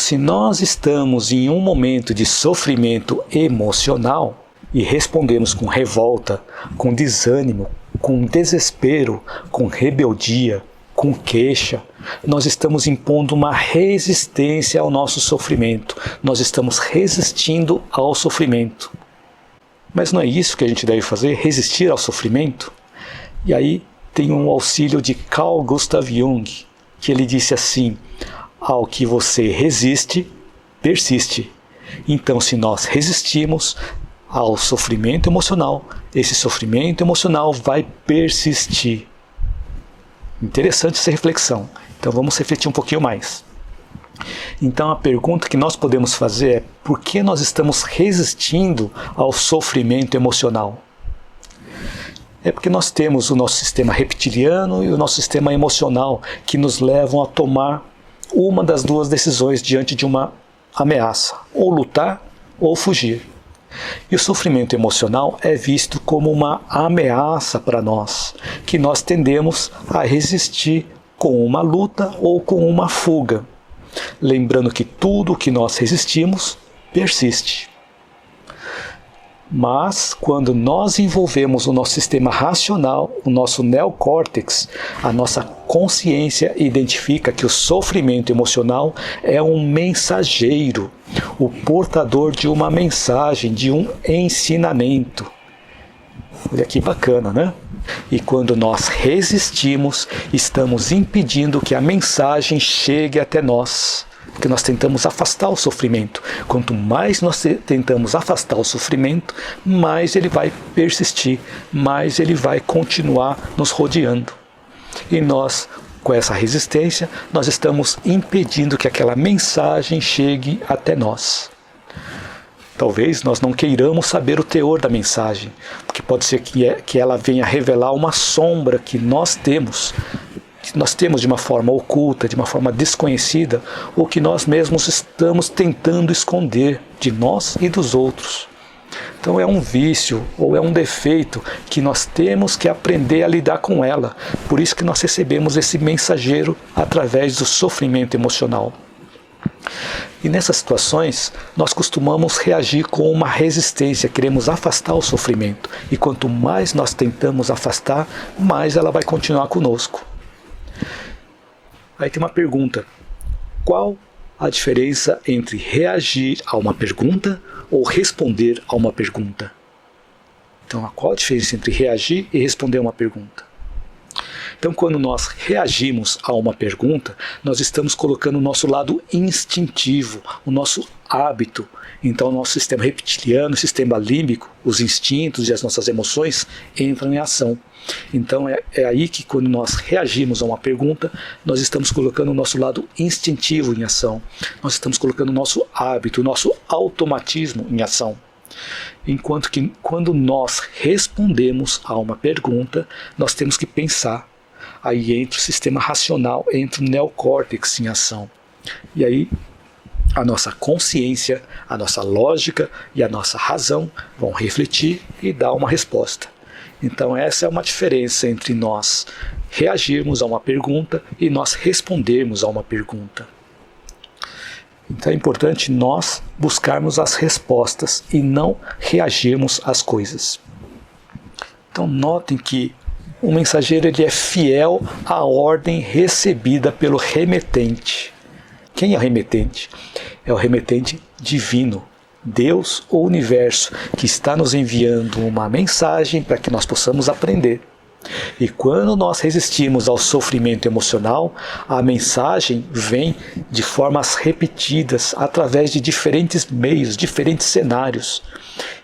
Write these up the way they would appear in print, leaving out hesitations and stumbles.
se nós estamos em um momento de sofrimento emocional e respondemos com revolta, com desânimo, com desespero, com rebeldia, com queixa, nós estamos impondo uma resistência ao nosso sofrimento. Nós estamos resistindo ao sofrimento. Mas não é isso que a gente deve fazer? Resistir ao sofrimento? E aí tem um auxílio de Carl Gustav Jung, que ele disse assim: ao que você resiste, persiste. Então, se nós resistimos ao sofrimento emocional, esse sofrimento emocional vai persistir. Interessante essa reflexão. Então vamos refletir um pouquinho mais. Então a pergunta que nós podemos fazer é: por que nós estamos resistindo ao sofrimento emocional? É porque nós temos o nosso sistema reptiliano e o nosso sistema emocional que nos levam a tomar uma das duas decisões diante de uma ameaça: ou lutar ou fugir. E o sofrimento emocional é visto como uma ameaça para nós, que nós tendemos a resistir com uma luta ou com uma fuga. Lembrando que tudo o que nós resistimos persiste. Mas, quando nós envolvemos o nosso sistema racional, o nosso neocórtex, a nossa consciência identifica que o sofrimento emocional é um mensageiro, o portador de uma mensagem, de um ensinamento. Olha que bacana, né? E quando nós resistimos, estamos impedindo que a mensagem chegue até nós. Porque nós tentamos afastar o sofrimento. Quanto mais nós tentamos afastar o sofrimento, mais ele vai persistir, mais ele vai continuar nos rodeando. E nós, com essa resistência, nós estamos impedindo que aquela mensagem chegue até nós. Talvez nós não queiramos saber o teor da mensagem, porque pode ser que ela venha revelar uma sombra que nós temos de uma forma oculta, de uma forma desconhecida, ou que nós mesmos estamos tentando esconder de nós e dos outros. Então é um vício ou é um defeito que nós temos que aprender a lidar com ela. Por isso que nós recebemos esse mensageiro através do sofrimento emocional. E nessas situações, nós costumamos reagir com uma resistência, queremos afastar o sofrimento. E quanto mais nós tentamos afastar, mais ela vai continuar conosco. Aí tem uma pergunta: qual a diferença entre reagir a uma pergunta ou responder a uma pergunta? Então, qual a diferença entre reagir e responder a uma pergunta? Então, quando nós reagimos a uma pergunta, nós estamos colocando o nosso lado instintivo, o nosso hábito. Então, o nosso sistema reptiliano, o sistema límbico, os instintos e as nossas emoções entram em ação. Então, é aí que, quando nós reagimos a uma pergunta, nós estamos colocando o nosso lado instintivo em ação. Nós estamos colocando o nosso hábito, o nosso automatismo em ação. Enquanto que, quando nós respondemos a uma pergunta, nós temos que pensar. Aí entra o sistema racional, entra o neocórtex em ação. E aí a nossa consciência, a nossa lógica e a nossa razão vão refletir e dar uma resposta. Então essa é uma diferença entre nós reagirmos a uma pergunta e nós respondermos a uma pergunta. Então é importante nós buscarmos as respostas e não reagirmos às coisas. Então notem que o mensageiro ele é fiel à ordem recebida pelo remetente. Quem é o remetente? É o remetente divino, Deus ou universo, que está nos enviando uma mensagem para que nós possamos aprender. E quando nós resistimos ao sofrimento emocional, a mensagem vem de formas repetidas, através de diferentes meios, diferentes cenários.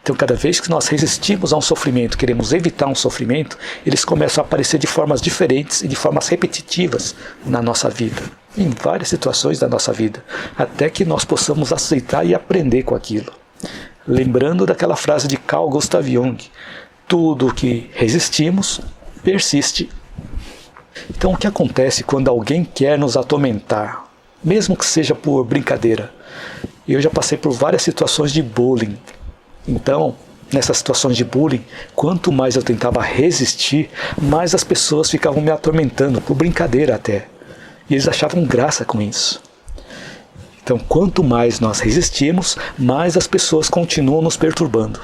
Então, cada vez que nós resistimos a um sofrimento, queremos evitar um sofrimento, eles começam a aparecer de formas diferentes e de formas repetitivas na nossa vida, em várias situações da nossa vida, até que nós possamos aceitar e aprender com aquilo. Lembrando daquela frase de Carl Gustav Jung: tudo o que resistimos persiste. Então, o que acontece quando alguém quer nos atormentar, mesmo que seja por brincadeira? Eu já passei por várias situações de bullying. Então, nessas situações de bullying, quanto mais eu tentava resistir, mais as pessoas ficavam me atormentando, por brincadeira até. E eles achavam graça com isso. Então, quanto mais nós resistimos, mais as pessoas continuam nos perturbando.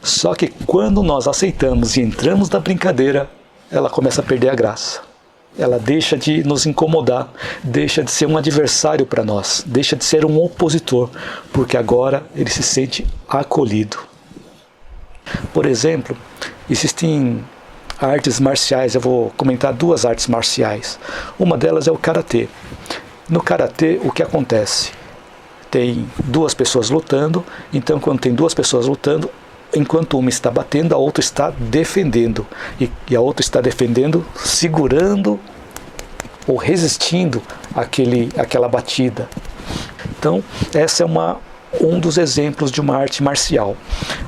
Só que quando nós aceitamos e entramos na brincadeira, ela começa a perder a graça. Ela deixa de nos incomodar, deixa de ser um adversário para nós, deixa de ser um opositor, porque agora ele se sente acolhido. Por exemplo, existem artes marciais, eu vou comentar 2 artes marciais. Uma delas é o Karatê. No Karatê, o que acontece? Tem 2 pessoas lutando, então quando tem 2 pessoas lutando, enquanto uma está batendo, a outra está defendendo. E a outra está defendendo, segurando ou resistindo àquela batida. Então, essa é um dos exemplos de uma arte marcial.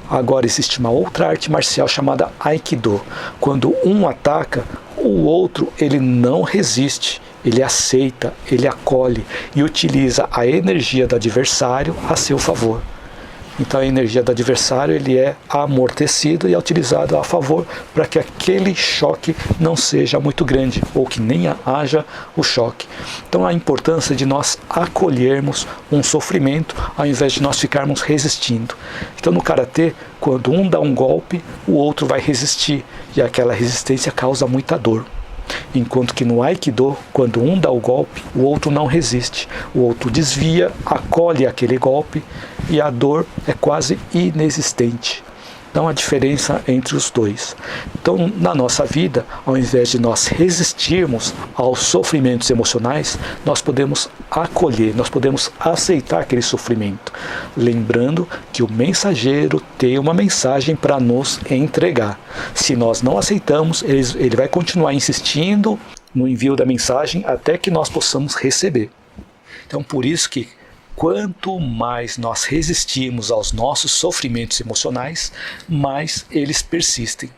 Agora existe uma outra arte marcial chamada Aikido. Quando um ataca, o outro ele não resiste, ele aceita, ele acolhe e utiliza a energia do adversário a seu favor. Então a energia do adversário ele é amortecido e é utilizado a favor para que aquele choque não seja muito grande ou que nem haja o choque. Então a importância de nós acolhermos um sofrimento ao invés de nós ficarmos resistindo. Então no Karatê, quando um dá um golpe, o outro vai resistir e aquela resistência causa muita dor. Enquanto que no Aikido, quando um dá o golpe, o outro não resiste. O outro desvia, acolhe aquele golpe e a dor é quase inexistente. Então a diferença entre os dois. Então na nossa vida, ao invés de nós resistirmos aos sofrimentos emocionais, nós podemos acolher, nós podemos aceitar aquele sofrimento. Lembrando que o mensageiro tem uma mensagem para nos entregar. Se nós não aceitamos, ele vai continuar insistindo no envio da mensagem até que nós possamos receber. Então por isso que quanto mais nós resistimos aos nossos sofrimentos emocionais, mais eles persistem.